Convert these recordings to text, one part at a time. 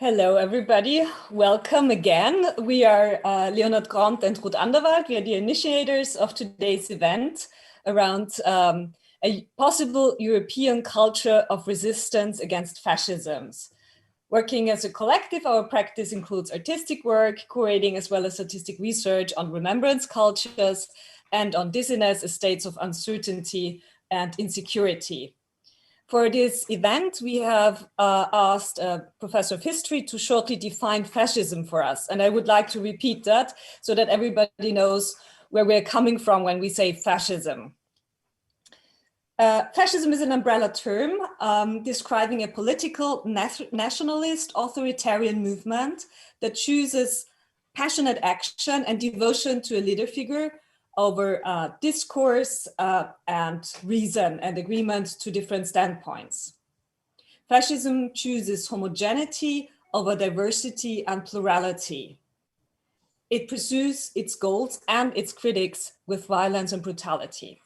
Hello, everybody. Welcome again. We are Leonard Grant and Ruth Anderwald. We are the initiators of today's event around a possible European culture of resistance against fascisms. Working as a collective, our practice includes artistic work, curating as well as artistic research on remembrance cultures and on dizziness, states of uncertainty and insecurity. For this event, we have asked a professor of history to shortly define fascism for us. And I would like to repeat that so that everybody knows where we're coming from when we say fascism. Fascism is an umbrella term describing a political nationalist authoritarian movement that chooses passionate action and devotion to a leader figure over discourse and reason and agreement to different standpoints. Fascism chooses homogeneity over diversity and plurality. It pursues its goals and its critics with violence and brutality.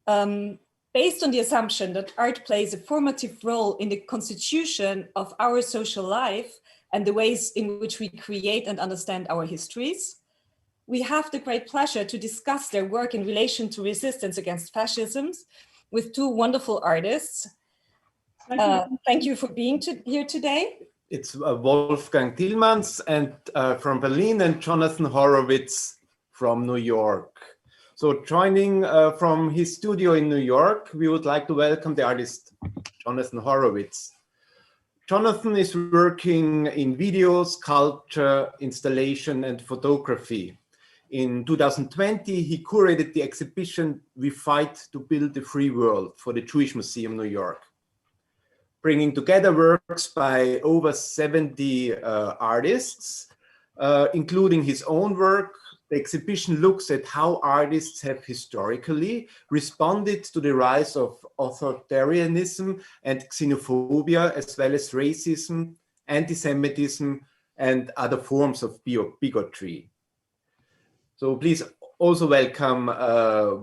Based on the assumption that art plays a formative role in the constitution of our social life and the ways in which we create and understand our histories, we have the great pleasure to discuss their work in relation to resistance against fascism with two wonderful artists. Thank you for being here today. It's Wolfgang Tillmans and from Berlin and Jonathan Horowitz from New York. So joining from his studio in New York, we would like to welcome the artist Jonathan Horowitz. Jonathan is working in video, sculpture, installation, and photography. In 2020, he curated the exhibition We Fight to Build a Free World for the Jewish Museum, New York, bringing together works by over 70 artists, including his own work. The exhibition looks at how artists have historically responded to the rise of authoritarianism and xenophobia, as well as racism, anti-Semitism, and other forms of bigotry. So please also welcome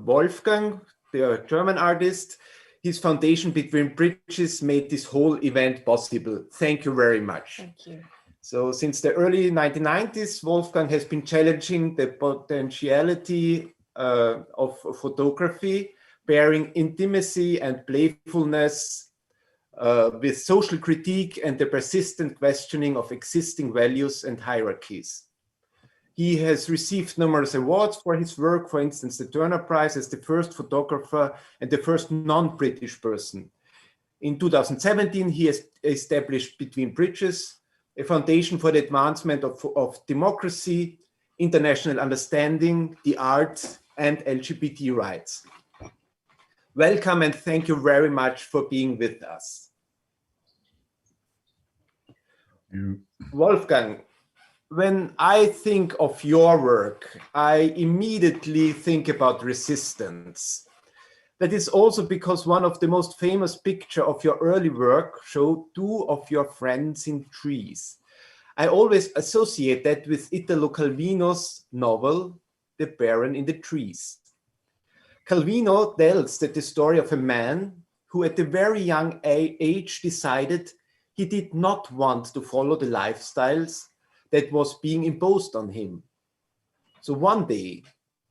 Wolfgang, the German artist. His foundation Between Bridges made this whole event possible. Thank you very much. Thank you. So since the early 1990s, Wolfgang has been challenging the potentiality of photography, bearing intimacy and playfulness with social critique and the persistent questioning of existing values and hierarchies. He has received numerous awards for his work, for instance, the Turner Prize as the first photographer and the first non-British person. In 2017, he has established Between Bridges, a foundation for the advancement of democracy, international understanding, the arts, and LGBT rights. Welcome and thank you very much for being with us. Wolfgang, when I think of your work, I immediately think about resistance. That is also because one of the most famous pictures of your early work showed two of your friends in trees. I always associate that with Italo Calvino's novel, The Baron in the Trees. Calvino tells that the story of a man who at a very young age decided he did not want to follow the lifestyles that was being imposed on him. So one day,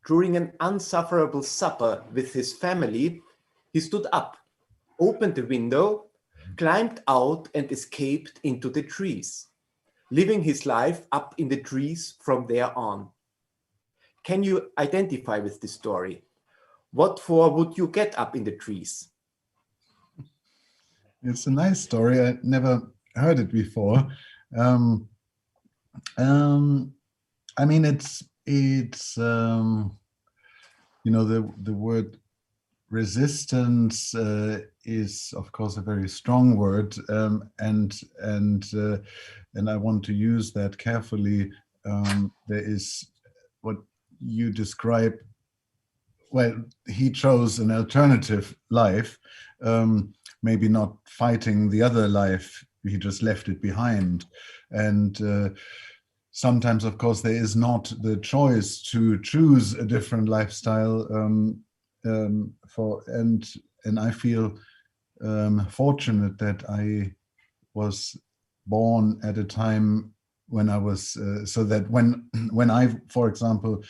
during an unsufferable supper with his family, he stood up, opened the window, climbed out and escaped into the trees, living his life up in the trees from there on. Can you identify with this story? What for would you get up in the trees? It's a nice story. I never heard it before. I mean, it's you know, the word resistance is, of course, a very strong word, and I want to use that carefully. There is what you describe. Well, he chose an alternative life, maybe not fighting the other life. He just left it behind, and sometimes, of course, there is not the choice to choose a different lifestyle. And I feel fortunate that I was born at a time when I was, so that when I, for example,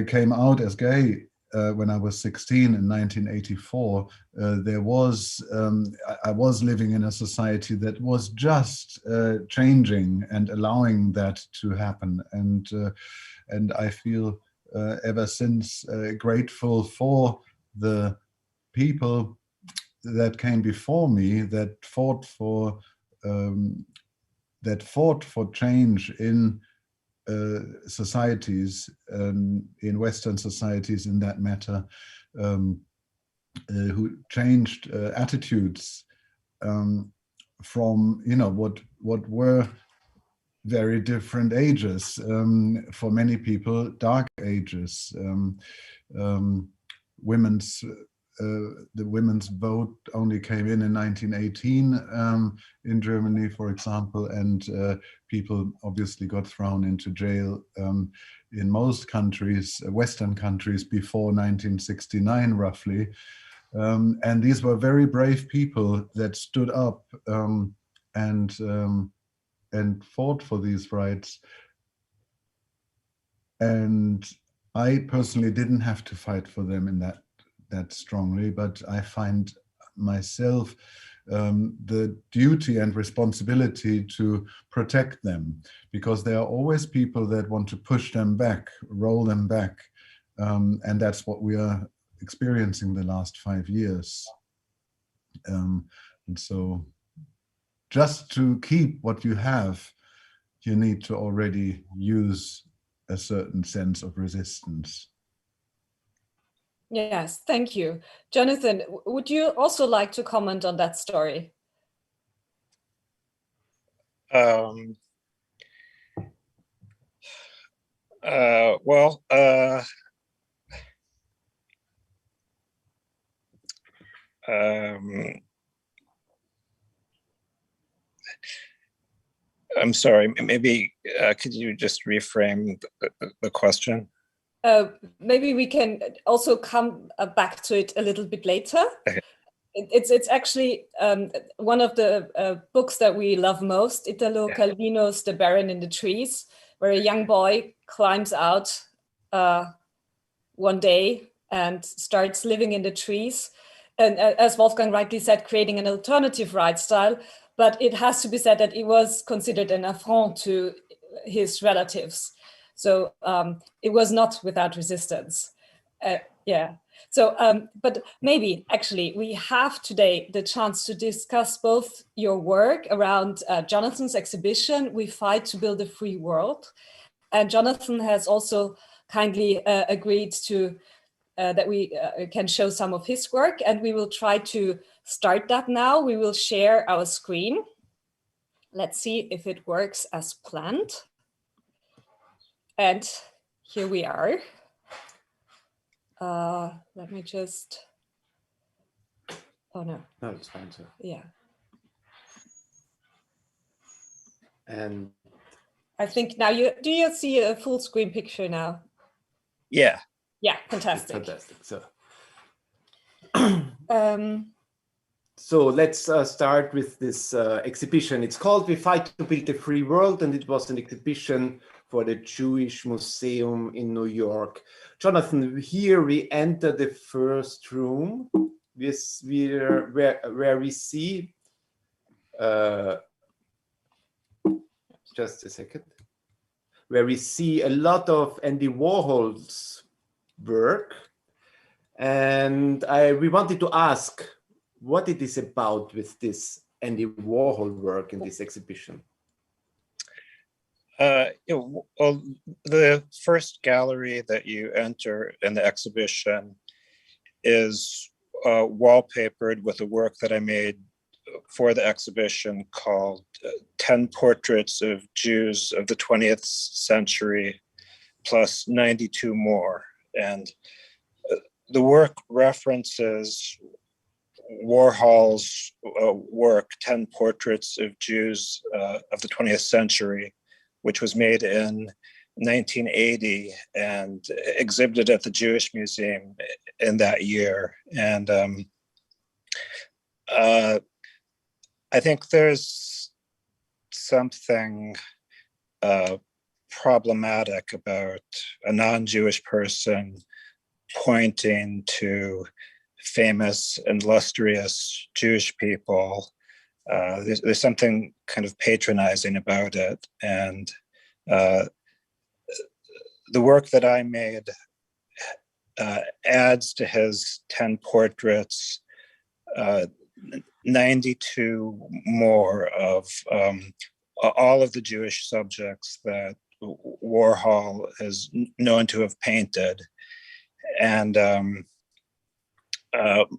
came out as gay when I was 16 in 1984, there was, I was living in a society that was just changing and allowing that to happen. And I feel ever since grateful for the people that came before me that fought for change in societies, in Western societies, in that matter, who changed attitudes from what were very different ages, for many people dark ages. Women's the women's vote only came in 1918 in Germany, for example, and people obviously got thrown into jail in most countries, Western countries, before 1969, roughly. And these were very brave people that stood up and fought for these rights. And I personally didn't have to fight for them in that strongly, but I find myself the duty and responsibility to protect them, because there are always people that want to push them back, roll them back, and that's what we are experiencing the last 5 years. And so just to keep what you have, you need to already use a certain sense of resistance. Yes, thank you. Jonathan, would you also like to comment on that story? Well, I'm sorry, maybe could you just reframe the question? Maybe we can also come back to it a little bit later. Okay. It's actually one of the books that we love most, Italo Calvino's The Baron in the Trees, where a young boy climbs out one day and starts living in the trees. And as Wolfgang rightly said, creating an alternative lifestyle. But it has to be said that it was considered an affront to his relatives. So it was not without resistance. So, but maybe actually we have today the chance to discuss both your work around Jonathan's exhibition, We Fight to Build a Free World. And Jonathan has also kindly agreed to that we can show some of his work, and we will try to start that now. We will share our screen. Let's see if it works as planned. And here we are. Let me just, oh no. No, it's fine, sir. Yeah. And I think now do you see a full screen picture now? Yeah. Yeah, fantastic. Fantastic. So, so let's start with this exhibition. It's called We Fight to Build a Free World, and it was an exhibition for the Jewish Museum in New York. Jonathan, here we enter the first room where we see, just a second, where we see a lot of Andy Warhol's work. And we wanted to ask what it is about with this Andy Warhol work in this exhibition. Well, the first gallery that you enter in the exhibition is wallpapered with a work that I made for the exhibition called 10 Portraits of Jews of the 20th Century plus 92 more. And the work references Warhol's work, 10 Portraits of Jews of the 20th Century, which was made in 1980 and exhibited at the Jewish Museum in that year. And I think there's something problematic about a non-Jewish person pointing to famous and illustrious Jewish people. There's something kind of patronizing about it. And the work that I made adds to his 10 portraits 92 more of all of the Jewish subjects that Warhol is known to have painted. And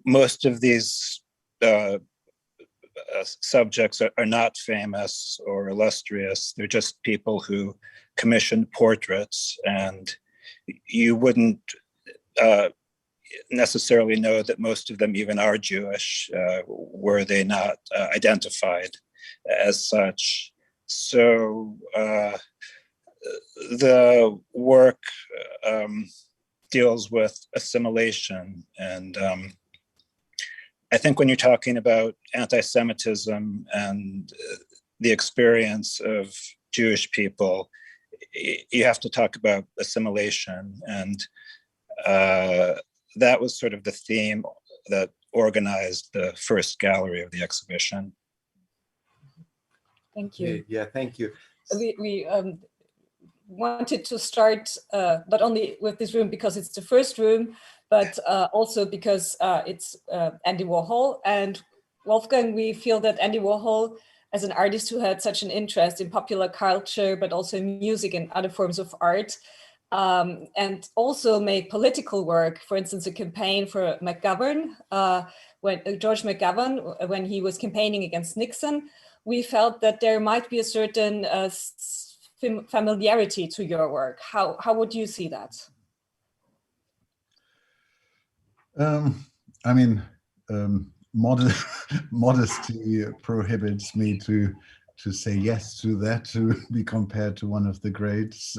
most of these subjects are not famous or illustrious. They're just people who commissioned portraits, and you wouldn't necessarily know that most of them even are Jewish, were they not identified as such. So the work deals with assimilation. And I think when you're talking about anti-Semitism and the experience of Jewish people, you have to talk about assimilation. And that was sort of the theme that organized the first gallery of the exhibition. Thank you. Yeah, thank you. We wanted to start not only with this room because it's the first room, but also because it's Andy Warhol. And Wolfgang, we feel that Andy Warhol, as an artist who had such an interest in popular culture, but also in music and other forms of art, and also made political work, for instance, a campaign for McGovern, when George McGovern, when he was campaigning against Nixon, we felt that there might be a certain familiarity to your work. How would you see that? I mean, modesty prohibits me to say yes to that, to be compared to one of the greats.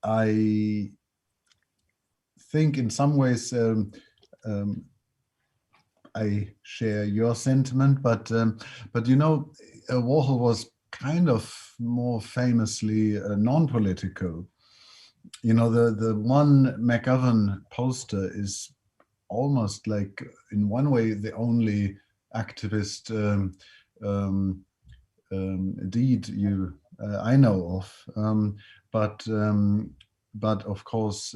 I think in some ways I share your sentiment, but you know, Warhol was kind of more famously non-political. You know, the one McGovern poster is almost like, in one way, the only activist deed I know of. But of course,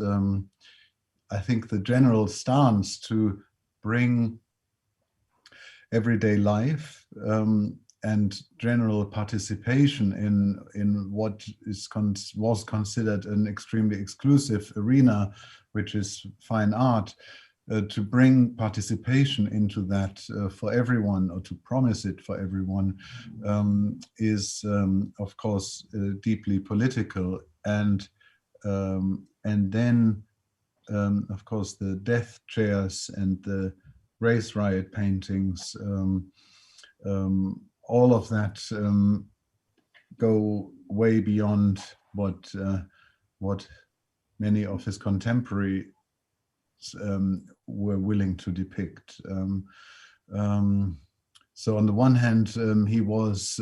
I think the general stance to bring everyday life and general participation in what was considered an extremely exclusive arena, which is fine art, to bring participation into that for everyone, or to promise it for everyone, is of course deeply political. And then of course the death chairs and the race riot paintings, all of that go way beyond what many of his contemporaries were willing to depict. So on the one hand, he was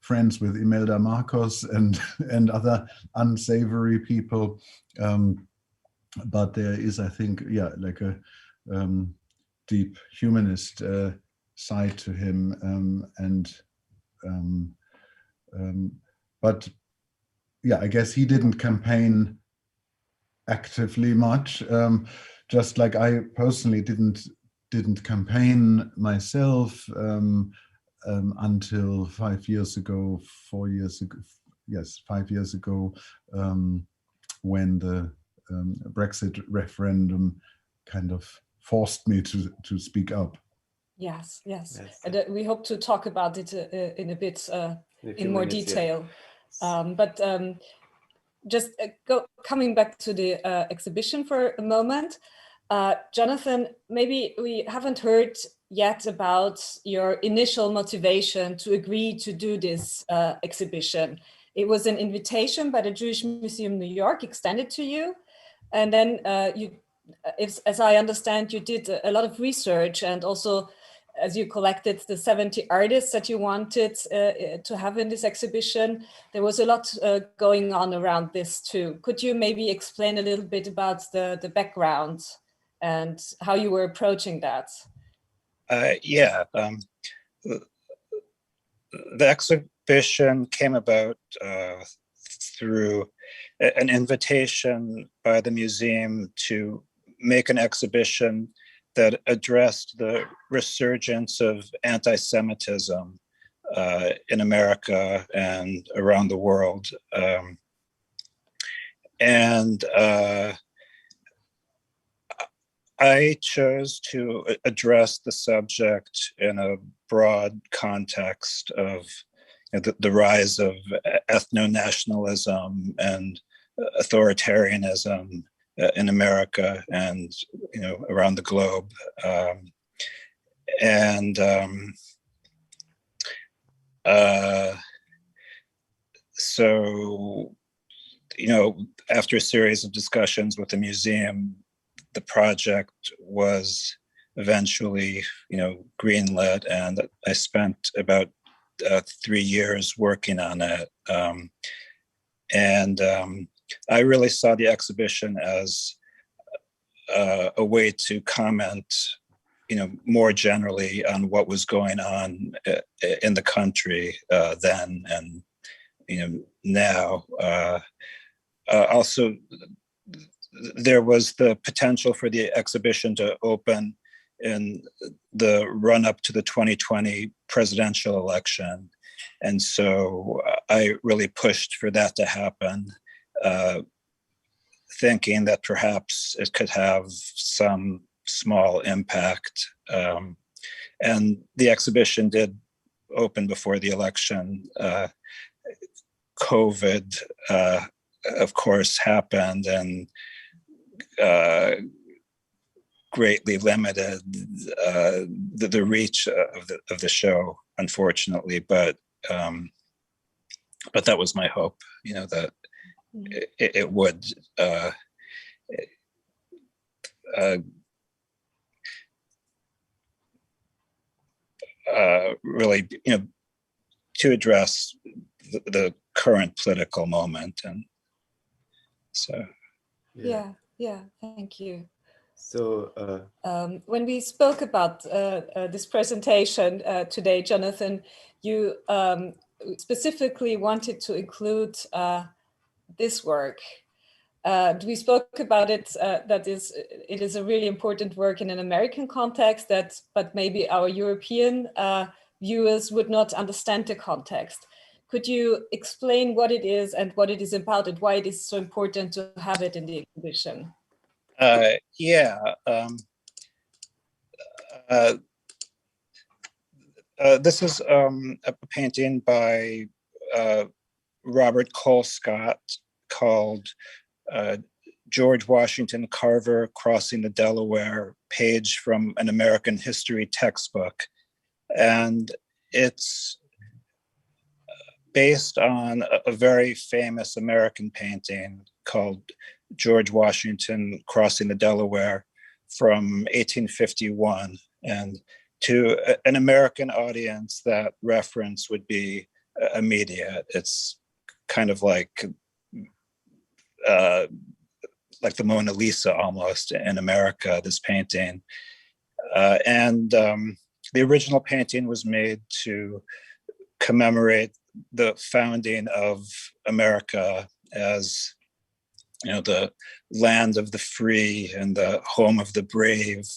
friends with Imelda Marcos and other unsavory people, but there is, I think, yeah, like a deep humanist side to him, but yeah, I guess he didn't campaign actively much, just like I personally didn't campaign myself until 5 years ago, 4 years ago, yes, 5 years ago, when the Brexit referendum kind of forced me to speak up. Yes. And we hope to talk about it in a bit in more detail. Yeah. Just coming back to the exhibition for a moment, Jonathan, maybe we haven't heard yet about your initial motivation to agree to do this exhibition. It was an invitation by the Jewish Museum New York extended to you, and then you, as I understand, you did a lot of research and also as you collected the 70 artists that you wanted to have in this exhibition, there was a lot going on around this too. Could you maybe explain a little bit about the background and how you were approaching that? Yeah, the exhibition came about through an invitation by the museum to make an exhibition that addressed the resurgence of anti-Semitism in America and around the world. I chose to address the subject in a broad context of the rise of ethno-nationalism and authoritarianism in America and around the globe, so after a series of discussions with the museum, the project was eventually greenlit, and I spent about 3 years working on it. I really saw the exhibition as a way to comment, more generally on what was going on in the country then and now. Also, there was the potential for the exhibition to open in the run-up to the 2020 presidential election. And so I really pushed for that to happen, thinking that perhaps it could have some small impact. And the exhibition did open before the election. COVID, of course, happened and greatly limited the reach of the show, unfortunately. But that was my hope, that it would really, to address the current political moment. And so. Yeah, thank you. So when we spoke about this presentation today, Jonathan, you specifically wanted to include this work. We spoke about it, it is a really important work in an American context, but maybe our European viewers would not understand the context. Could you explain what it is and what it is about and why it is so important to have it in the exhibition? This is a painting by Robert Colescott called George Washington Carver Crossing the Delaware, page from an American history textbook. And it's based on a very famous American painting called George Washington Crossing the Delaware from 1851. And to an American audience, that reference would be immediate. It's kind of like the Mona Lisa almost in America, this painting. The original painting was made to commemorate the founding of America as the land of the free and the home of the brave.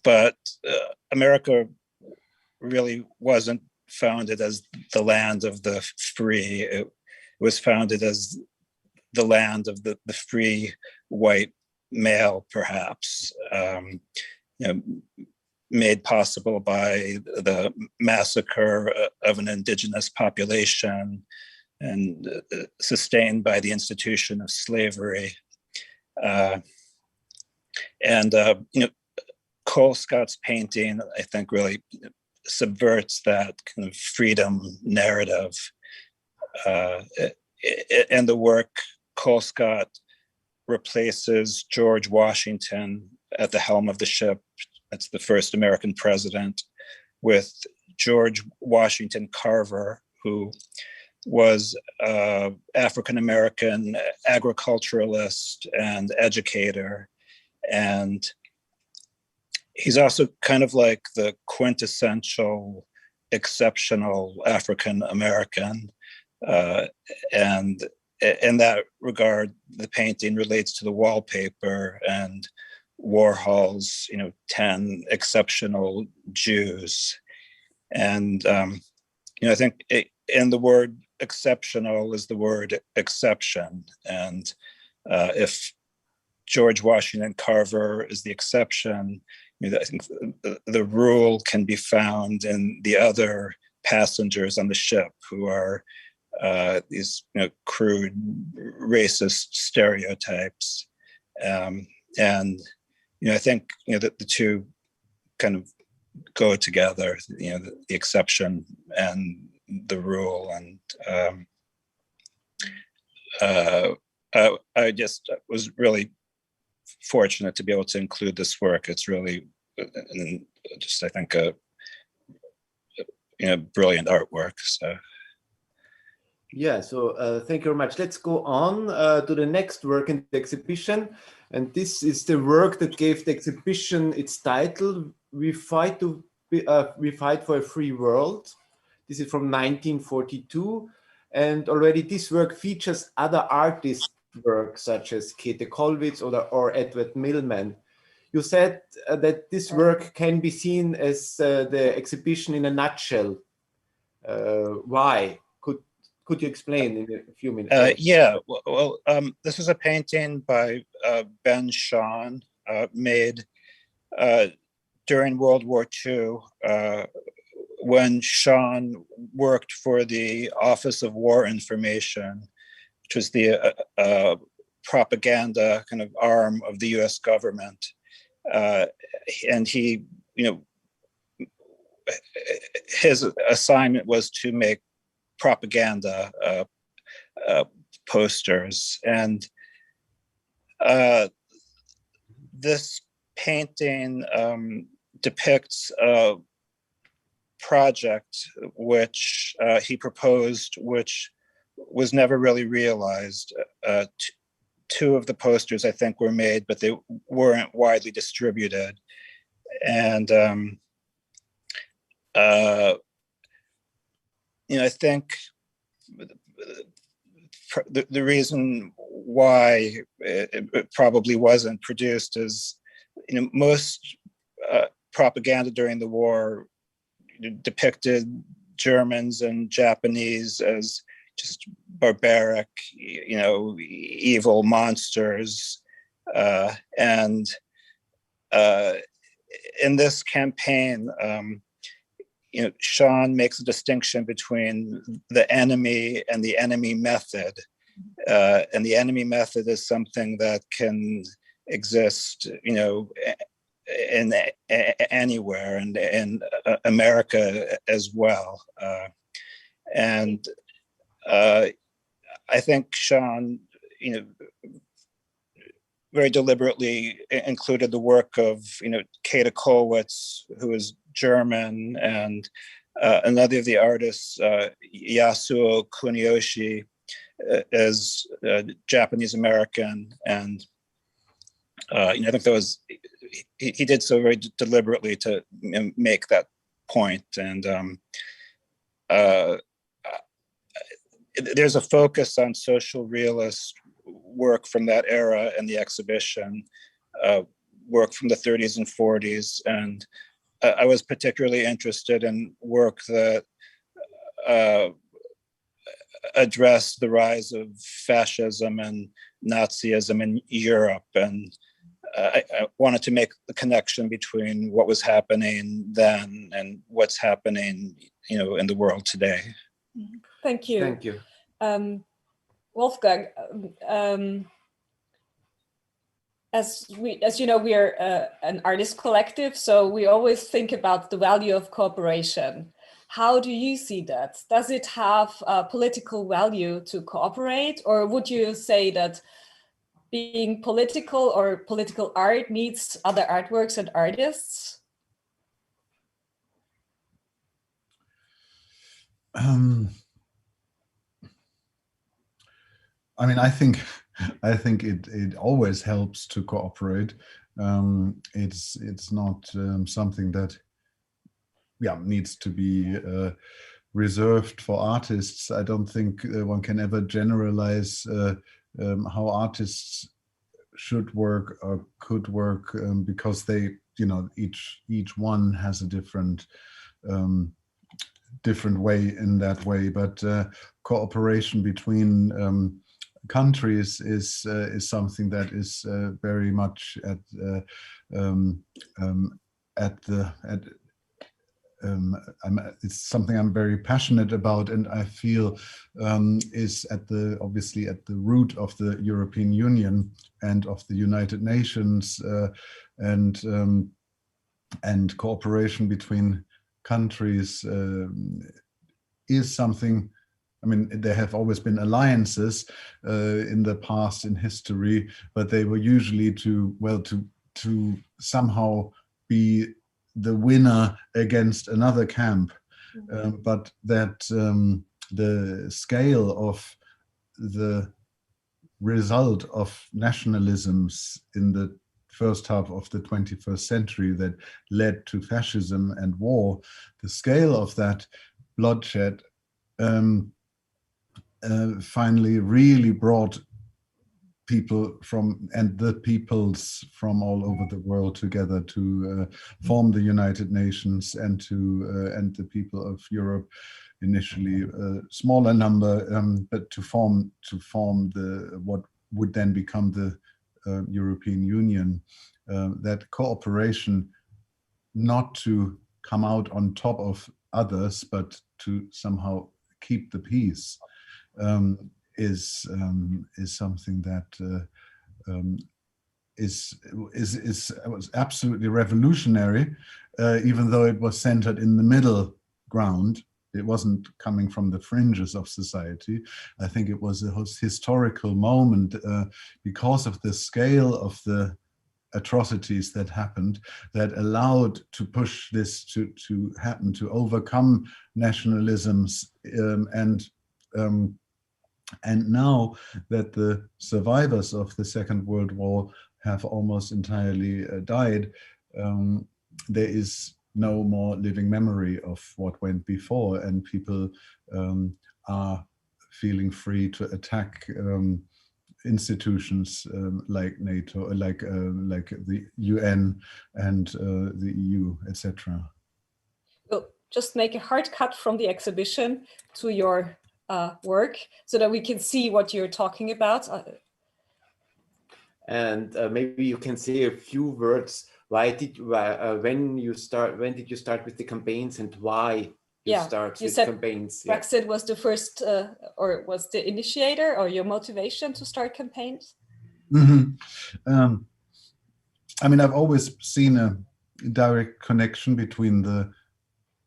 But America really wasn't founded as the land of the free. It was founded as the land of the free white male, perhaps, made possible by the massacre of an indigenous population and sustained by the institution of slavery. Colescott's painting, I think, really subverts that kind of freedom narrative. In the work, Colescott replaces George Washington at the helm of the ship that's the first American president, with George Washington Carver, who was African-American agriculturalist and educator. And he's also kind of like the quintessential exceptional African-American. And in that regard, the painting relates to the wallpaper and Warhol's, 10 exceptional Jews. And, I think in the word exceptional is the word exception. And if George Washington Carver is the exception, I think the rule can be found in the other passengers on the ship who are these crude racist stereotypes. And I think that the two kind of go together, the exception and the rule. And I just was really fortunate to be able to include this work. It's really just, I think, a brilliant artwork. So. Yeah, so thank you very much. Let's go on to the next work in the exhibition. And this is the work that gave the exhibition its title, We Fight for a Free World. This is from 1942. And already this work features other artists' work, such as Käthe Kollwitz or Edward Millman. You said that this work can be seen as the exhibition in a nutshell. Why? Could you explain in a few minutes? Yeah, well, this is a painting by Ben Shahn, made during World War II, when Shahn worked for the Office of War Information, which was the propaganda kind of arm of the US government. And he, his assignment was to make propaganda posters. And this painting depicts a project which he proposed, which was never really realized. Two of the posters, I think, were made, but they weren't widely distributed. And I think the reason why it probably wasn't produced is, most propaganda during the war depicted Germans and Japanese as just barbaric, evil monsters. And in this campaign, Shahn makes a distinction between the enemy and the enemy method. And the enemy method is something that can exist, in anywhere, and in America as well. And I think Shahn, very deliberately included the work of, Käthe Kollwitz, who is German, and another of the artists, Yasuo Kuniyoshi, is Japanese American. And I think that was, he did so very deliberately to make that point. And there's a focus on social realist work from that era in the exhibition, work from the 30s and 40s. And I was particularly interested in work that addressed the rise of fascism and Nazism in Europe. And I wanted to make the connection between what was happening then and what's happening, in the world today. Thank you. Thank you. Wolfgang, as you know, we are an artist collective, so we always think about the value of cooperation. How do you see that? Does it have a political value to cooperate, or would you say that being political or political art needs other artworks and artists? I mean, I think it always helps to cooperate. It's not something that needs to be reserved for artists. I don't think one can ever generalize how artists should work or could work, because they, each one has a different way in that way. But cooperation between countries is something that is very much it's something I'm very passionate about, and I feel is obviously at the root of the European Union and of the United Nations, and cooperation between countries is something. I mean, there have always been alliances in the past in history, but they were usually to somehow be the winner against another camp. But that the scale of the result of nationalisms in the first half of the 21st century that led to fascism and war, the scale of that bloodshed finally really brought people the peoples from all over the world together to form the United Nations, and the people of Europe, initially a smaller number, but to form what would then become the European Union. That cooperation, not to come out on top of others, but to somehow keep the peace, is something that was absolutely revolutionary, even though it was centered in the middle ground. It wasn't coming from the fringes of society. I think it was a historical moment because of the scale of the atrocities that happened, that allowed to push this to happen, to overcome nationalisms, and now that the survivors of the Second World War have almost entirely died, there is no more living memory of what went before, and people are feeling free to attack institutions like NATO, like the UN and the EU, etc. We'll just make a hard cut from the exhibition to your work so that we can see what you're talking about. And maybe you can say a few words. When did you start with the campaigns, and why you start with campaigns? Brexit was the first, or was the initiator, or your motivation to start campaigns? Mm-hmm. I mean, I've always seen a direct connection between the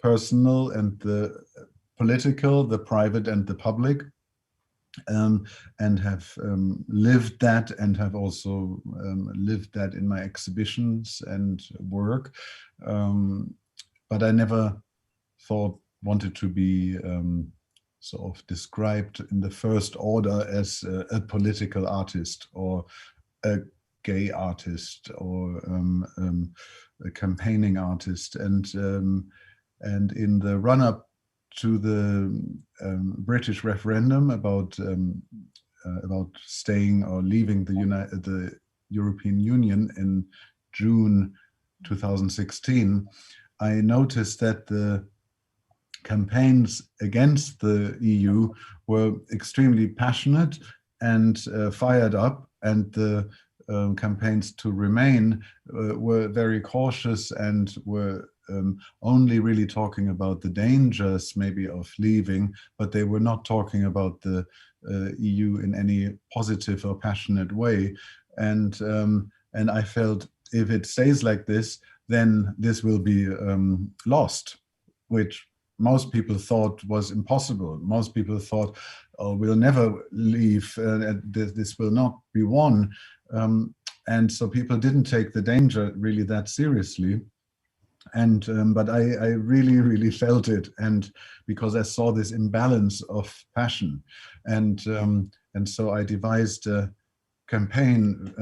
personal and the political, the private and the public, and have lived that, and have also lived that in my exhibitions and work. But I never wanted to be sort of described in the first order as a political artist, or a gay artist, or a campaigning artist. And in the run-up to the British referendum about staying or leaving the European Union in June 2016, I noticed that the campaigns against the EU were extremely passionate and fired up, and the campaigns to remain were very cautious and were only really talking about the dangers maybe of leaving, but they were not talking about the EU in any positive or passionate way. And I felt, if it stays like this, then this will be lost, which most people thought was impossible. Most people thought, or will never leave. This will not be won. And so people didn't take the danger really that seriously. And but I really felt it, and because I saw this imbalance of passion, and so I devised a campaign,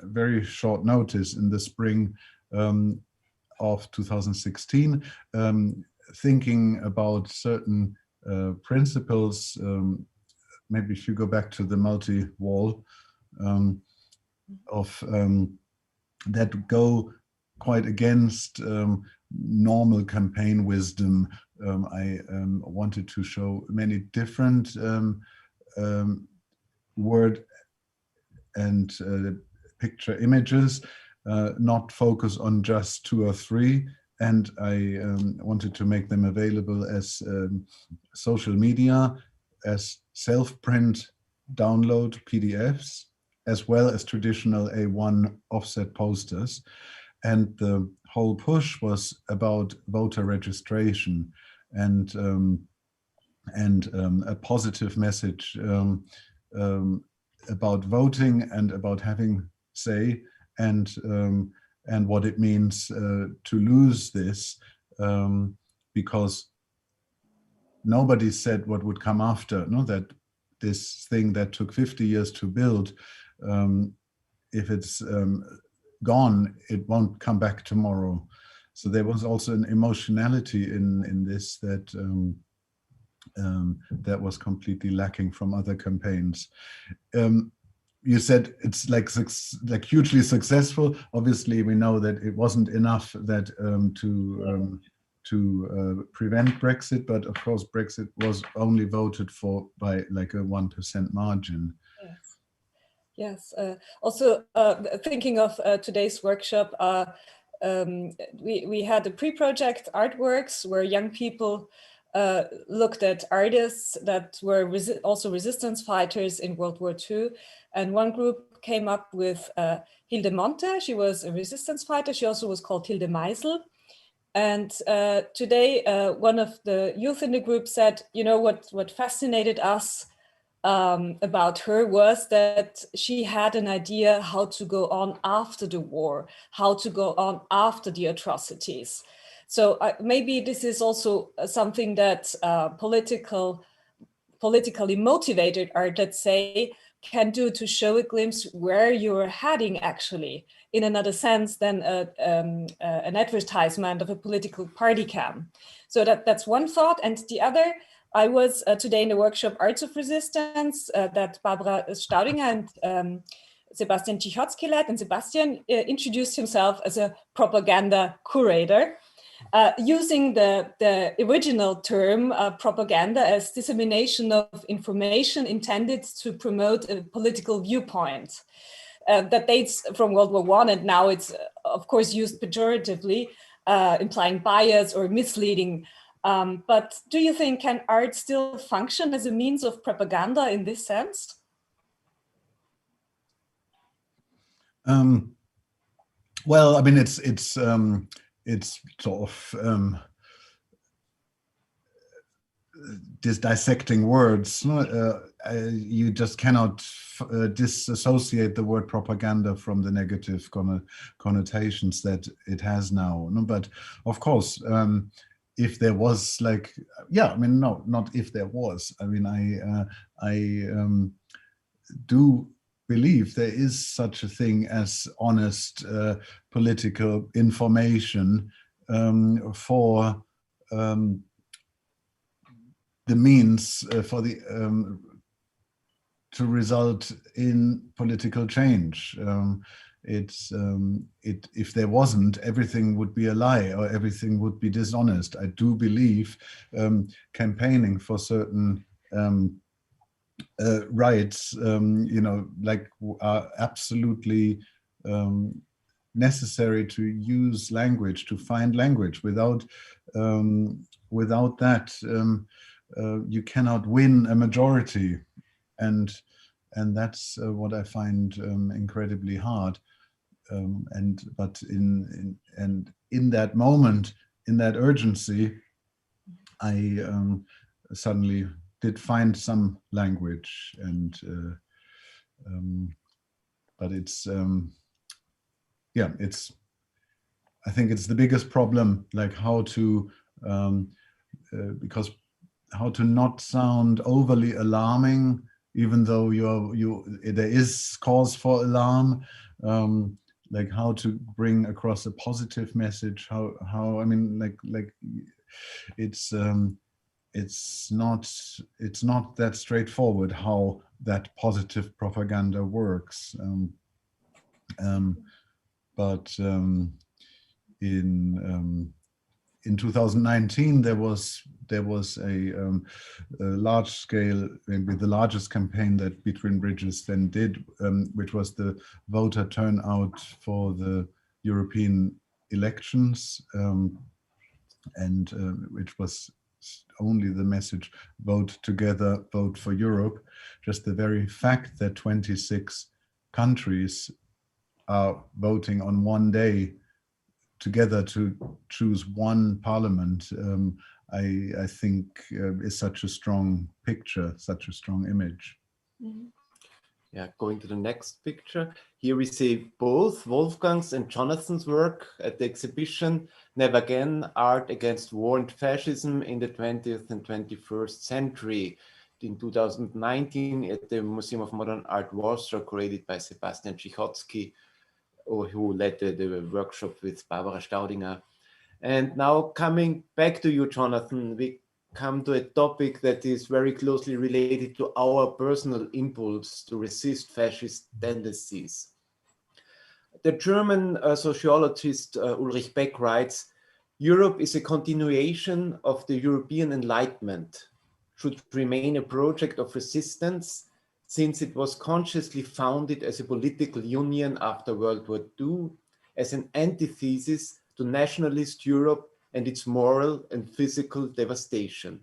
very short notice in the spring of 2016, thinking about certain principles. Maybe if you go back to the multi-wall of that go quite against normal campaign wisdom. I wanted to show many different word and picture images, not focus on just 2 or 3. And I wanted to make them available as social media, as self-print download PDFs, as well as traditional A1 offset posters. And the whole push was about voter registration and a positive message about voting and about having say, and what it means to lose this, because nobody said what would come after. No, that this thing that took 50 years to build, if it's gone, it won't come back tomorrow. So there was also an emotionality in this that that was completely lacking from other campaigns. You said it's like hugely successful. Obviously, we know that it wasn't enough that to prevent Brexit, but of course Brexit was only voted for by like a 1% margin. Yes. Yes. Also, thinking of today's workshop, we had a pre-project artworks where young people looked at artists that were also resistance fighters in World War II. And one group came up with Hilde Monte. She was a resistance fighter. She also was called Hilde Meisel. And today, one of the youth in the group said, you know, what fascinated us about her was that she had an idea how to go on after the war, how to go on after the atrocities. So maybe this is also something that politically motivated art, let's say, can do to show a glimpse where you're heading actually, in another sense than an advertisement of a political party can. So that's one thought. And the other, I was today in the workshop Arts of Resistance that Barbara Staudinger and Sebastian Cichocki led, and Sebastian introduced himself as a propaganda curator, using the original term propaganda as dissemination of information intended to promote a political viewpoint. That dates from World War I, and now it's of course used pejoratively, implying bias or misleading. But do you think can art still function as a means of propaganda in this sense? Well, I mean, it's sort of this dissecting words. You just cannot disassociate the word propaganda from the negative connotations that it has now. No, but of course, if there was like, yeah, I mean, no, not if there was. I mean, I do believe there is such a thing as honest political information for the means for the to result in political change. If there wasn't, everything would be a lie or everything would be dishonest. I do believe campaigning for certain rights, you know, like are absolutely necessary to use language, to find language. Without that, you cannot win a majority, and that's what I find incredibly hard. But in that moment, in that urgency, I suddenly did find some language, and but it's yeah, it's, I think it's the biggest problem, like how to because how to not sound overly alarming, even though there is cause for alarm. Like how to bring across a positive message. How I mean, like it's not that straightforward how that positive propaganda works. But in 2019 there was a large scale, maybe the largest campaign that Between Bridges then did, which was the voter turnout for the European elections, and which was only the message, vote together, vote for Europe. Just the very fact that 26 countries are voting on one day together to choose one parliament, I think is such a strong picture, such a strong image. Mm-hmm. Yeah, going to the next picture. Here we see both Wolfgang's and Jonathan's work at the exhibition, Never Again, Art Against War and Fascism in the 20th and 21st Century, in 2019 at the Museum of Modern Art Warsaw, created by Sebastian Cichocki, who led the workshop with Barbara Staudinger. And now coming back to you, Jonathan, we come to a topic that is very closely related to our personal impulse to resist fascist tendencies. The German sociologist Ulrich Beck writes, Europe is a continuation of the European Enlightenment, should remain a project of resistance, since it was consciously founded as a political union after World War II, as an antithesis to nationalist Europe and its moral and physical devastation.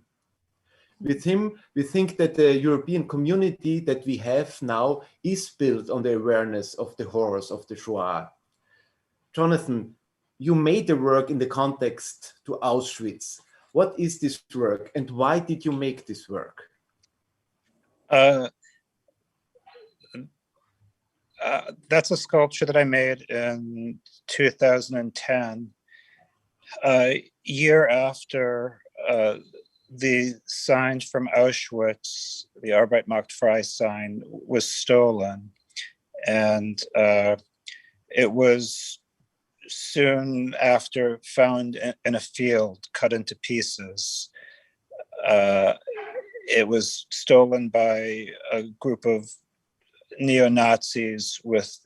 With him, we think that the European community that we have now is built on the awareness of the horrors of the Shoah. Jonathan, you made the work in the context to Auschwitz. What is this work and why did you make this work? That's a sculpture that I made in 2010, a year after the sign from Auschwitz, the Arbeit macht frei sign, was stolen. And it was soon after found in a field, cut into pieces. It was stolen by a group of neo-Nazis with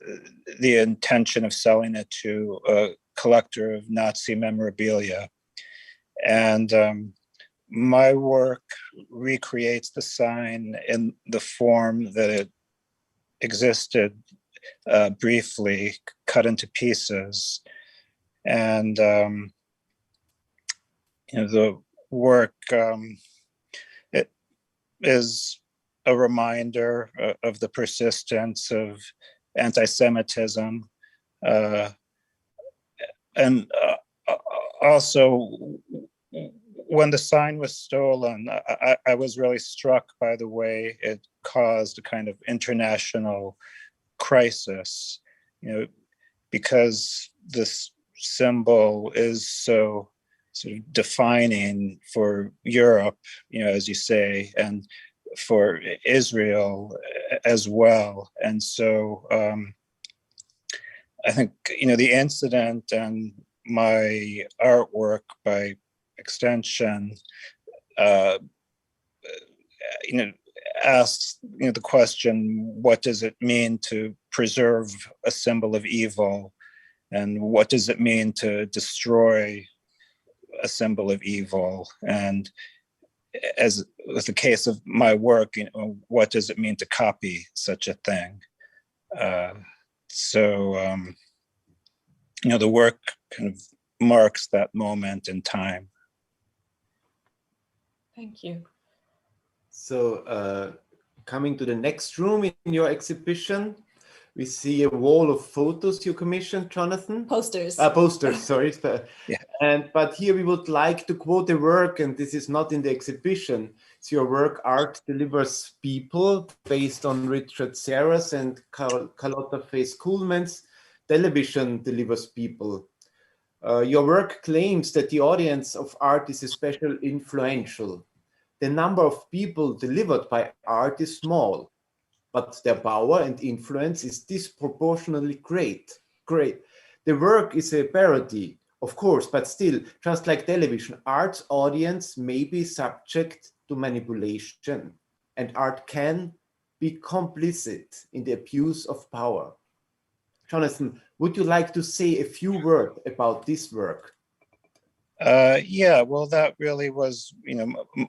the intention of selling it to a collector of Nazi memorabilia. And my work recreates the sign in the form that it existed briefly, cut into pieces. And the work, it is a reminder of the persistence of anti-Semitism, and also when the sign was stolen, I was really struck by the way it caused a kind of international crisis, because this symbol is so sort of defining for Europe, as you say, and for Israel as well. And so I think, the incident and my artwork by extension, asks the question, what does it mean to preserve a symbol of evil? And what does it mean to destroy a symbol of evil? And as with the case of my work, what does it mean to copy such a thing? So the work kind of marks that moment in time. Thank you. So coming to the next room in your exhibition, we see a wall of photos you commissioned, Jonathan. Posters. Posters, sorry. Yeah. But here we would like to quote a work, and this is not in the exhibition. It's your work, Art Delivers People, based on Richard Serra's and Carlotta Faith Kuhlman's Television Delivers People. Your work claims that the audience of art is especially influential. The number of people delivered by art is small, but their power and influence is disproportionately great. The work is a parody, of course, but still, just like television, art's audience may be subject to manipulation, and art can be complicit in the abuse of power. Jonathan, would you like to say a few words about this work? Yeah, well, that really was,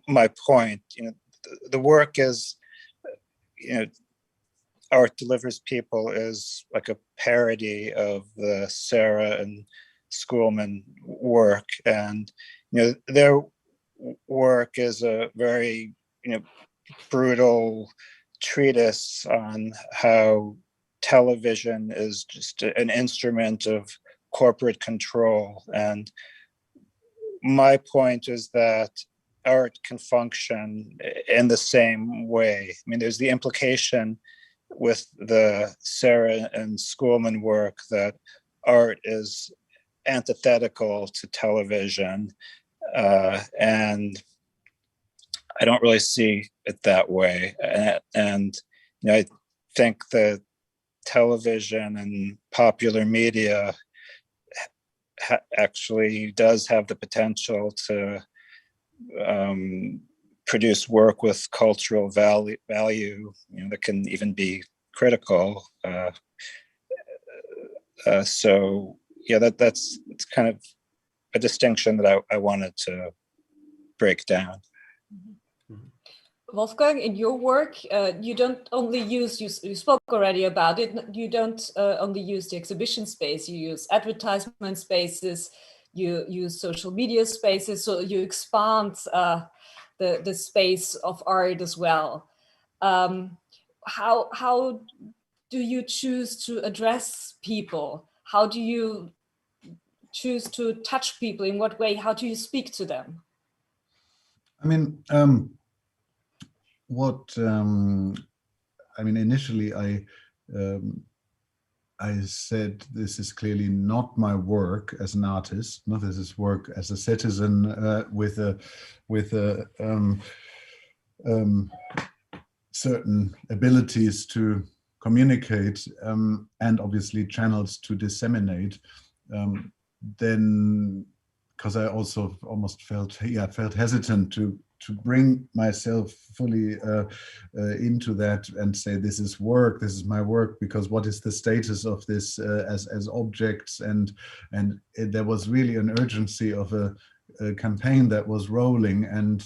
my point. The work is, Art Delivers People is like a parody of the Sarah and Schoolman work, and their work is a very brutal treatise on how television is just an instrument of corporate control. And my point is that art can function in the same way. I mean, there's the implication with the Sarah and Schoolman work that art is antithetical to television, and I don't really see it that way. And I think that television and popular media actually does have the potential to produce work with cultural value, that can even be critical. So yeah, that's kind of a distinction that I wanted to break down. Wolfgang, in your work, you don't only use, you spoke already about it, you don't only use the exhibition space, you use advertisement spaces, you use social media spaces, so you expand the space of art as well. How do you choose to address people? How do you choose to touch people? In what way? How do you speak to them? I mean, initially I said this is clearly not my work as an artist. No, this is work as a citizen with certain abilities to communicate and obviously channels to disseminate. Then, because I also almost felt hesitant to bring myself fully into that and say this is work, this is my work, because what is the status of this as objects, and there was really an urgency of a campaign that was rolling, and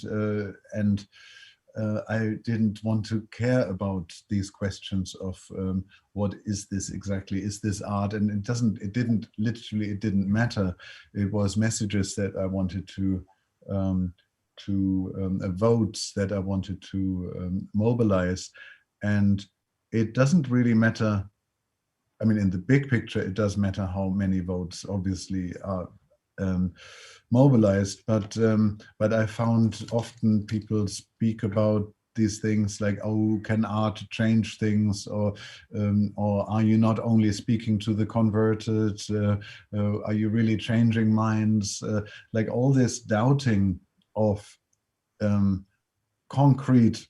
I didn't want to care about these questions of what is this exactly? Is this art? And it didn't matter. It was messages that I wanted to votes that I wanted to mobilize. And it doesn't really matter. I mean, in the big picture, it does matter how many votes obviously are mobilized, but I found often people speak about these things like, oh, can art change things, or are you not only speaking to the converted, are you really changing minds, like all this doubting of concrete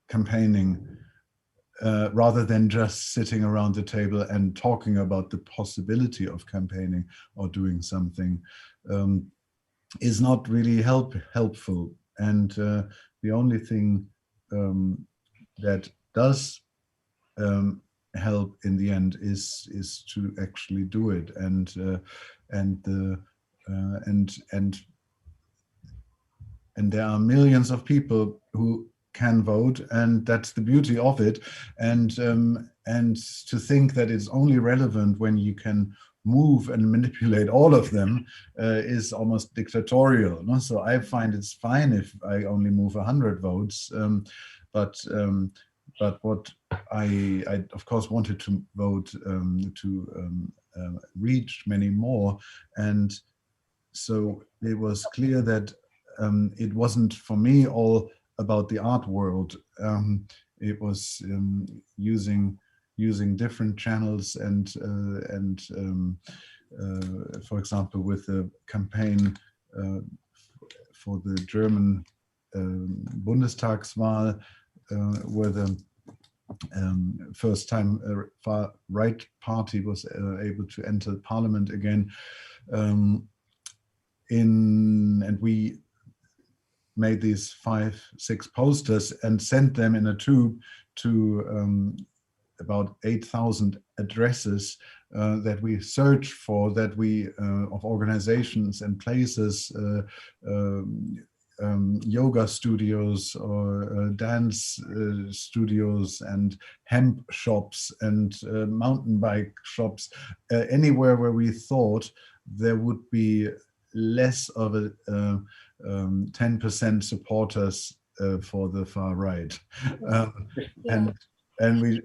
campaigning, rather than just sitting around the table and talking about the possibility of campaigning or doing something, is not really helpful. And the only thing that does help in the end is to actually do it, and there are millions of people who can vote, and that's the beauty of it. And to think that it's only relevant when you can move and manipulate all of them is almost dictatorial. No? So I find it's fine if I only move 100 votes, but what I of course wanted to vote to reach many more, and so it was clear that it wasn't for me all about the art world. It was using different channels and for example, with the campaign for the German Bundestagswahl, where the first time a far right party was able to enter parliament again. And we made these 5-6 posters and sent them in a tube to about 8,000 addresses that we searched for, that we of organizations and places, yoga studios or dance studios and hemp shops and mountain bike shops, anywhere where we thought there would be less of a 10% supporters for the far right. And we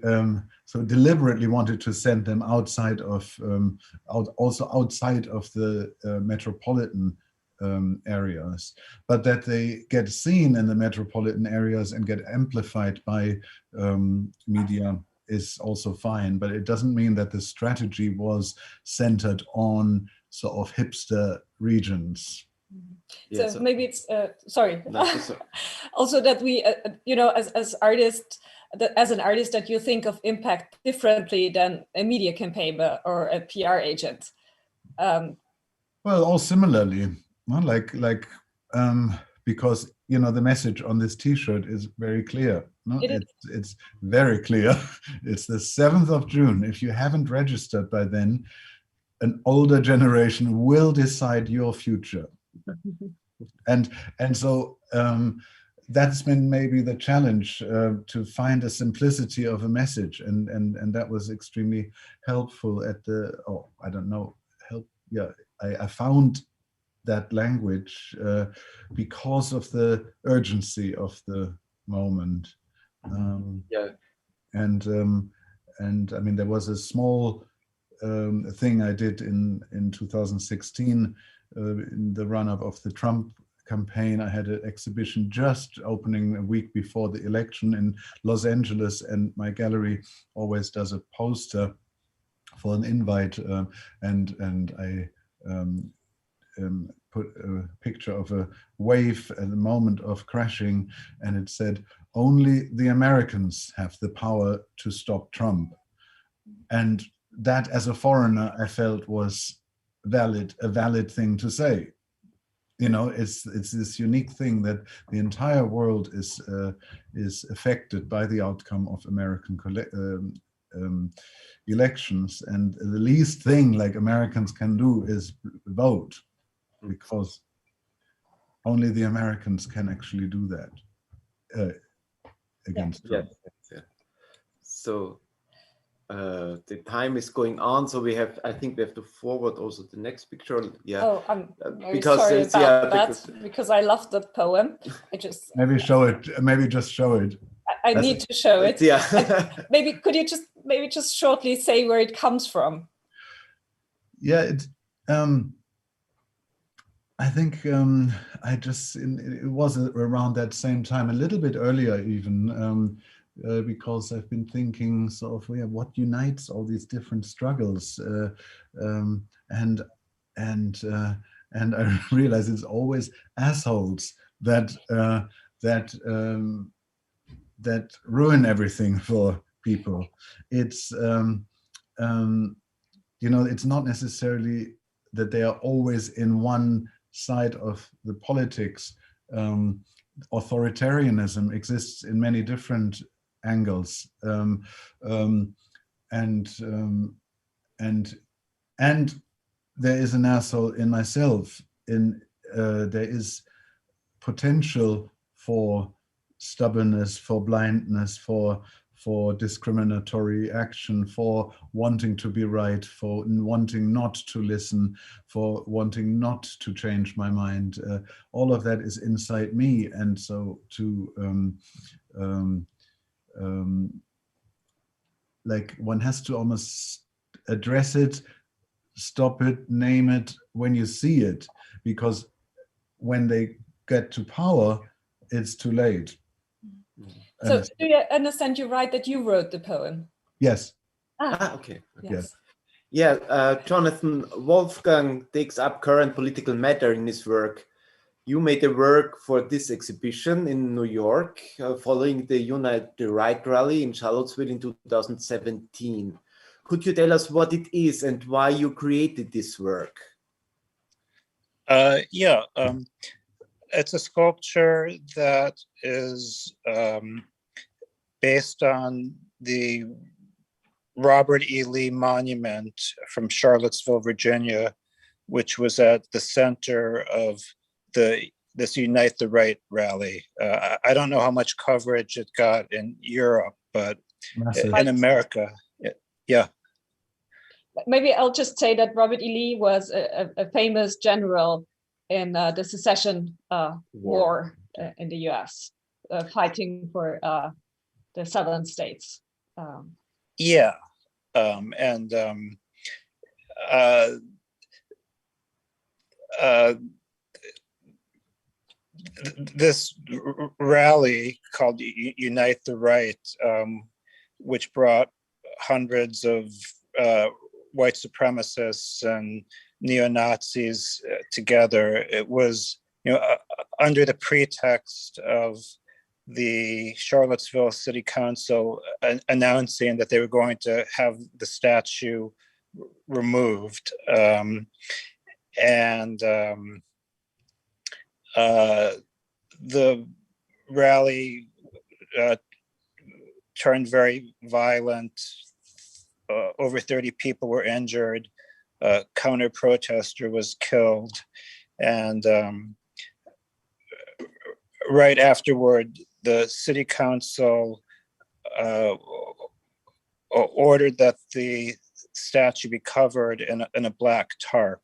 so deliberately wanted to send them outside of, also outside of the metropolitan areas, but that they get seen in the metropolitan areas and get amplified by media is also fine, but it doesn't mean that the strategy was centered on sort of hipster regions. Yeah, so maybe it's sorry. Also that we you know, as artists, as an artist, that you think of impact differently than a media campaign or a PR agent. Well, all similarly, because you know the message on this T-shirt is very clear. No, it's very clear. It's the 7th of June. If you haven't registered by then, an older generation will decide your future. And so that's been maybe the challenge, to find a simplicity of a message, and that was extremely helpful at the, I don't know, I found that language because of the urgency of the moment. And I mean, there was a small thing I did in 2016 in the run-up of the Trump campaign. I had an exhibition just opening a week before the election in Los Angeles, and my gallery always does a poster for an invite, and I put a picture of a wave at the moment of crashing, and it said, "Only the Americans have the power to stop Trump." And that, as a foreigner, I felt was a valid thing to say. You know, it's this unique thing that the entire world is affected by the outcome of American elections, and the least thing like Americans can do is vote, because only the Americans can actually do that against Trump. Yes. So the time is going on, so I think we have to forward also the next picture. Yeah. Oh, I'm very sorry about that, because I love the poem. I just maybe just show it. I need to show it. Yeah. Maybe could you just shortly say where it comes from? Yeah, I think it was around that same time, a little bit earlier even, because I've been thinking sort of, what unites all these different struggles, and I realize it's always assholes that ruin everything for people. It's you know, it's not necessarily that they are always in one side of the politics. Authoritarianism exists in many different angles, and there is an asshole in myself. There is potential for stubbornness, for blindness, for discriminatory action, for wanting to be right, for wanting not to listen, for wanting not to change my mind. All of that is inside me, and so to like, one has to almost address it, stop it, name it when you see it, because when they get to power, it's too late. So do you understand you right that you wrote the poem? Yes. Okay. Yes. Yeah, Jonathan, Wolfgang takes up current political matter in his work. You made a work for this exhibition in New York following the Unite the Right rally in Charlottesville in 2017. Could you tell us what it is and why you created this work? Yeah, it's a sculpture that is based on the Robert E. Lee Monument from Charlottesville, Virginia, which was at the center of this Unite the Right rally. I don't know how much coverage it got in Europe, but Massive. in America, yeah. Maybe I'll just say that Robert E. Lee was a famous general in the secession war in the US, fighting for the southern states. Yeah, this rally called Unite the Right, which brought hundreds of white supremacists and neo-Nazis together. It was, under the pretext of the Charlottesville City Council announcing that they were going to have the statue removed. The rally turned very violent. Over 30 people were injured. A counter-protester was killed. And right afterward, the city council ordered that the statue be covered in a black tarp.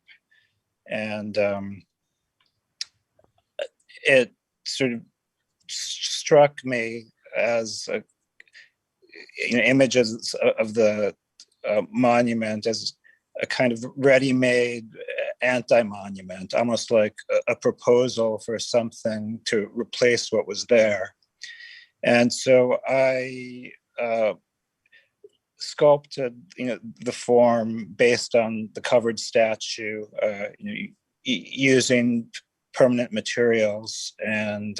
And it sort of struck me as images of the monument as a kind of ready-made anti-monument, almost like a proposal for something to replace what was there. And so I sculpted, the form based on the covered statue, using permanent materials, and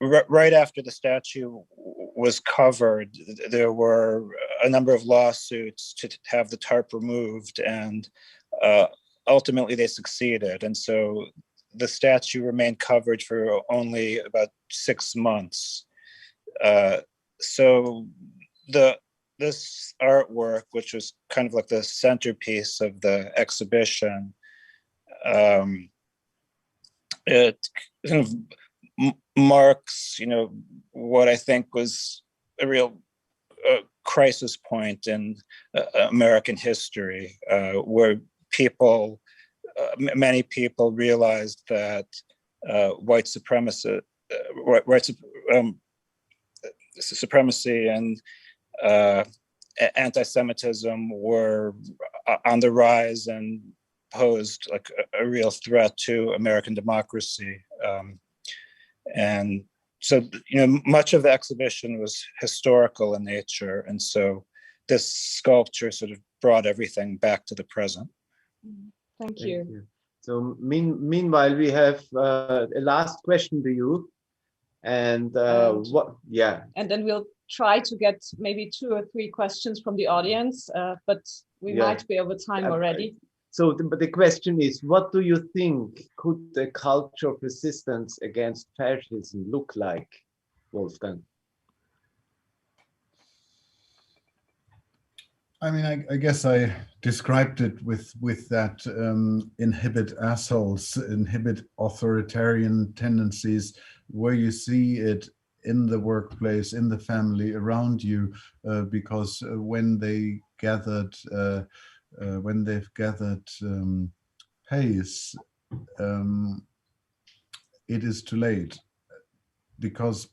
right after the statue was covered, there were a number of lawsuits to have the tarp removed, and ultimately they succeeded. And so the statue remained covered for only about 6 months. So this artwork, which was kind of like the centerpiece of the exhibition, it kind of marks, what I think was a real crisis point in American history, where many people realized that white supremacy and anti-Semitism were on the rise and posed like a real threat to American democracy. And so, much of the exhibition was historical in nature. And so this sculpture sort of brought everything back to the present. Thank you. So meanwhile, we have a last question to you. And and then we'll try to get maybe 2 or 3 questions from the audience, but we might be over time already. So the question is, what do you think could the culture of resistance against fascism look like, Wolfgang? I mean, I guess I described it with that inhibit assholes, inhibit authoritarian tendencies, where you see it in the workplace, in the family, around you, because when they've gathered pace, it is too late, because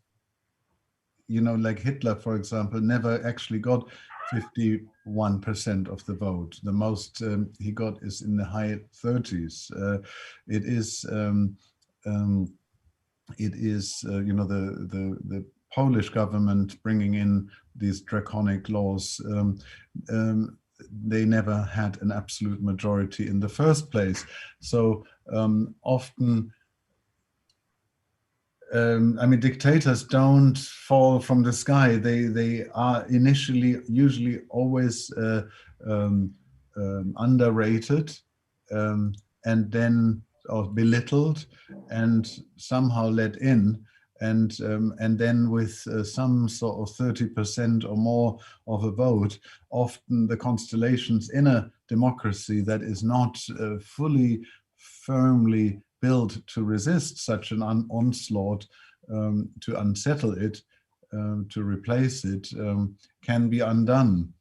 like Hitler, for example, never actually got 51% of the vote. The most he got is in the high 30s. It is the Polish government bringing in these draconic laws. They never had an absolute majority in the first place. So often, I mean, dictators don't fall from the sky. They are usually always underrated, and then belittled and somehow let in, and then with some sort of 30% or more of a vote, often the constellations in a democracy that is not fully firmly built to resist such an onslaught, to unsettle it, to replace it, can be undone.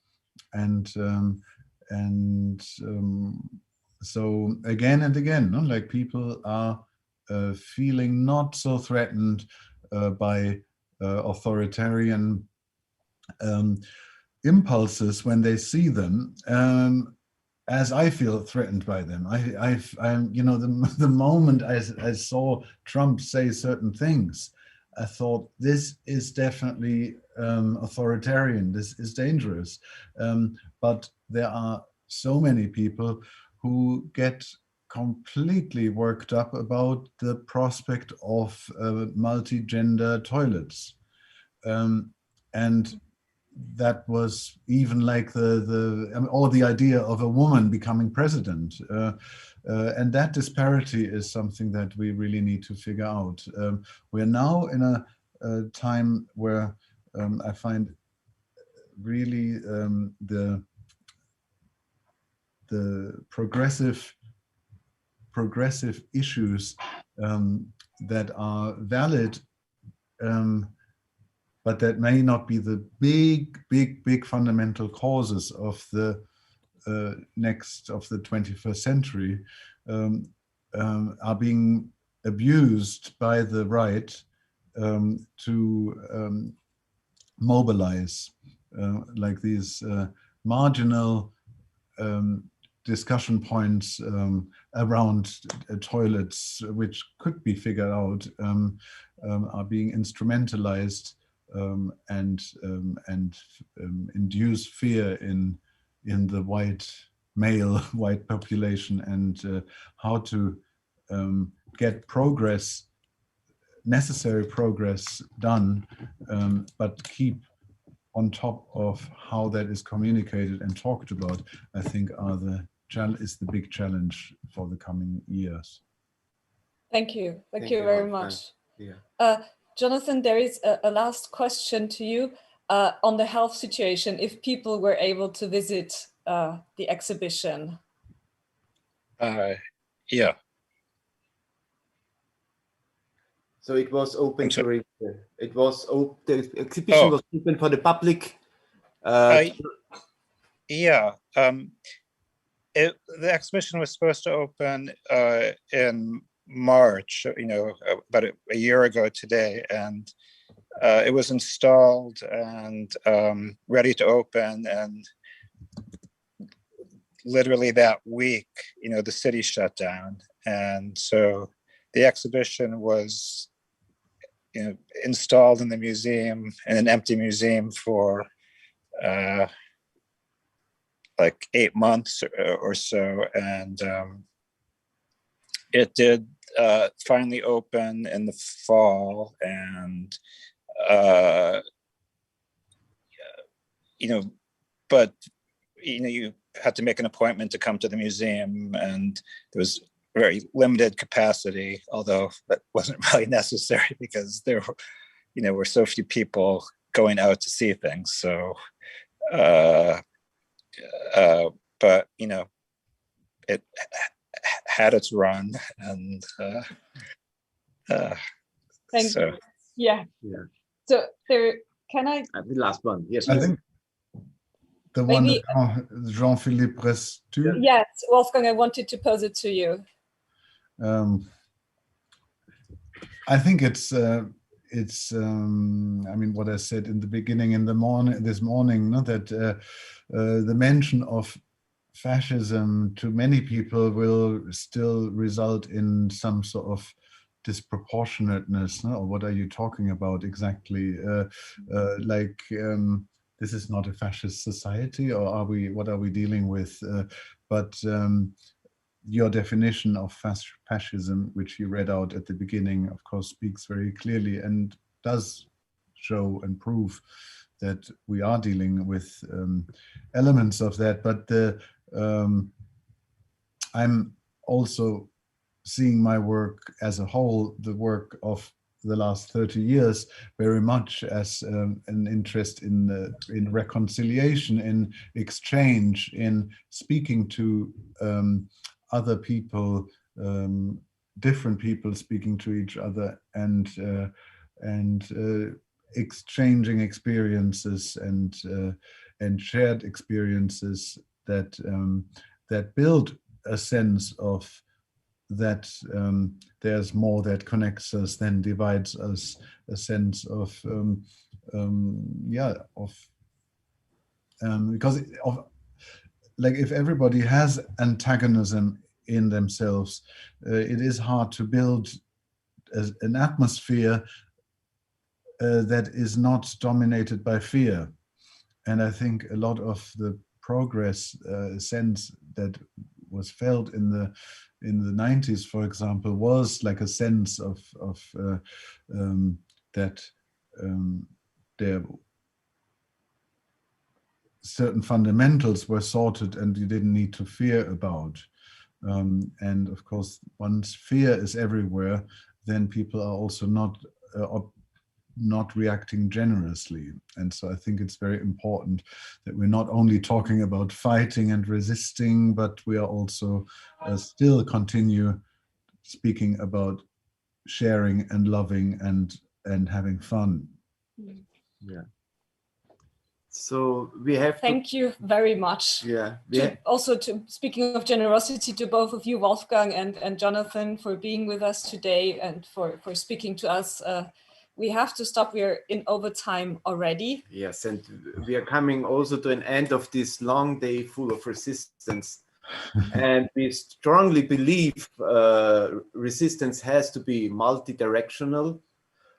So again and again, no? Like people are feeling not so threatened by authoritarian impulses when they see them, as I feel threatened by them. I'm, you know, the moment I saw Trump say certain things, I thought this is definitely authoritarian. This is dangerous. But there are so many people who get completely worked up about the prospect of multi-gender toilets, and that was even like or the idea of a woman becoming president, and that disparity is something that we really need to figure out. We're now in a time where I find really the progressive issues that are valid, but that may not be the big fundamental causes of the of the 21st century, are being abused by the right to mobilize, like these marginal discussion points around toilets, which could be figured out, are being instrumentalized and induce fear in the white population, and how to get necessary progress done, but keep on top of how that is communicated and talked about, I think is the big challenge for the coming years. Thank you. Thank you very much. Yeah. Jonathan, there is a last question to you on the health situation, if people were able to visit the exhibition. Yeah. So it was open to read. The exhibition was open for the public. Yeah. The exhibition was supposed to open in March, about a year ago today, and it was installed and ready to open, and literally that week, the city shut down, and so the exhibition was installed in the museum, in an empty museum, for like 8 months or so, and it did finally open in the fall, and but you had to make an appointment to come to the museum, and there was very limited capacity, although that wasn't really necessary because there were so few people going out to see things. So but it had its run, and Thank you. Yeah. So can I? The last one, yes. I think the one that Jean-Philippe Restu. Yes, Wolfgang, I wanted to pose it to you. I think it's it's I mean, what I said in the beginning in the morning, this morning, no, that the mention of fascism to many people will still result in some sort of disproportionateness, no? Or what are you talking about exactly? Like, this is not a fascist society, or are we? What are we dealing with? But your definition of fascism, which you read out at the beginning, of course, speaks very clearly and does show and prove that we are dealing with elements of that. But I'm also seeing my work as a whole, the work of the last 30 years, very much as an interest in reconciliation, in exchange, in speaking to other people, different people speaking to each other, and exchanging experiences and shared experiences that that build a sense of that there's more that connects us than divides us, a sense of because of, like, if everybody has antagonism in themselves, it is hard to build an atmosphere that is not dominated by fear. And I think a lot of the progress sense that was felt in the 90s, for example, was like a sense of that there certain fundamentals were sorted and you didn't need to fear about. And of course, once fear is everywhere, then people are also not reacting generously. And so I think it's very important that we're not only talking about fighting and resisting, but we are also still continue speaking about sharing and loving and having fun. Yeah. So we have Thank you very much. Yeah. Also, speaking of generosity, to both of you, Wolfgang and Jonathan, for being with us today and for speaking to us. We have to stop. We are in overtime already. Yes, and we are coming also to an end of this long day full of resistance. And we strongly believe resistance has to be multi-directional,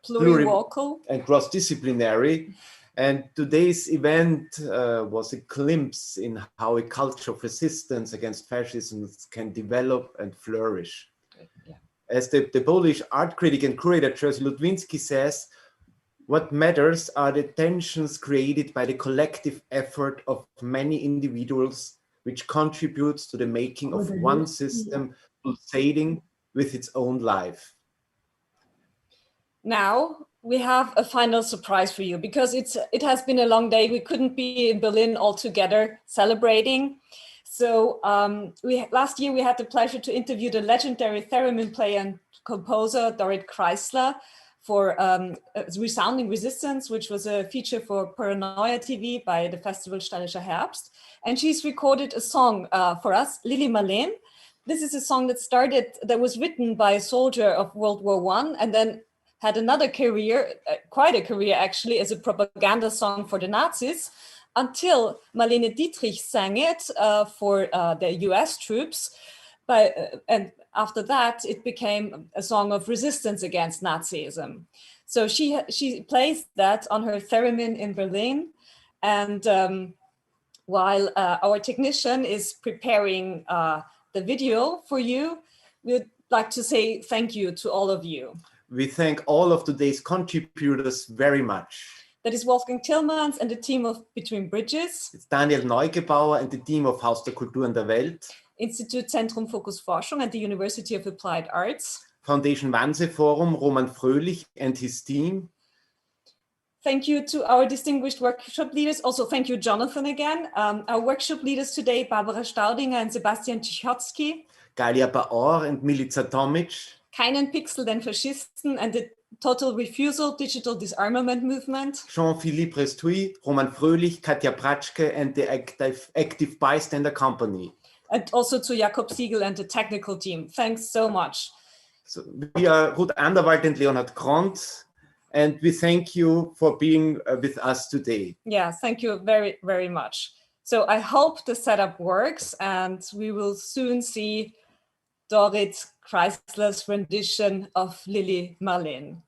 plurivocal, and cross-disciplinary. And today's event was a glimpse in how a culture of resistance against fascism can develop and flourish. Yeah. As the Polish art critic and curator Jerzy Lutwiński says, what matters are the tensions created by the collective effort of many individuals, which contributes to the making of one system pulsating with its own life. Now we have a final surprise for you, because it has been a long day. We couldn't be in Berlin all together celebrating. So last year we had the pleasure to interview the legendary theremin player and composer Dorit Kreisler for Resounding Resistance, which was a feature for Paranoia TV by the festival Steirischer Herbst. And she's recorded a song for us, Lili Marleen. This is a song that was written by a soldier of World War I, and then had another career, quite a career actually, as a propaganda song for the Nazis, until Marlene Dietrich sang it for the US troops. And after that, it became a song of resistance against Nazism. So she plays that on her theremin in Berlin. And while our technician is preparing the video for you, we'd like to say thank you to all of you. We thank all of today's contributors very much. That is Wolfgang Tillmans and the team of Between Bridges. It's Daniel Neugebauer and the team of Haus der Kulturen der Welt. Institut Zentrum Fokus Forschung at the University of Applied Arts. Foundation Wannsee Forum, Roman Fröhlich and his team. Thank you to our distinguished workshop leaders. Also, thank you, Jonathan, again. Our workshop leaders today, Barbara Staudinger and Sebastian Cichocki. Galia Baor and Milica Tomic. Keinen Pixel den Faschisten and the Total Refusal Digital Disarmament Movement. Jean-Philippe Restuy, Roman Fröhlich, Katja Pratschke and the Active Bystander Company. And also to Jakob Siegel and the technical team. Thanks so much. So we are Ruth Anderwald and Leonhard Gront, And we thank you for being with us today. Yeah, thank you very, very much. So I hope the setup works and we will soon see Dorit Chrysler's rendition of Lili Marleen.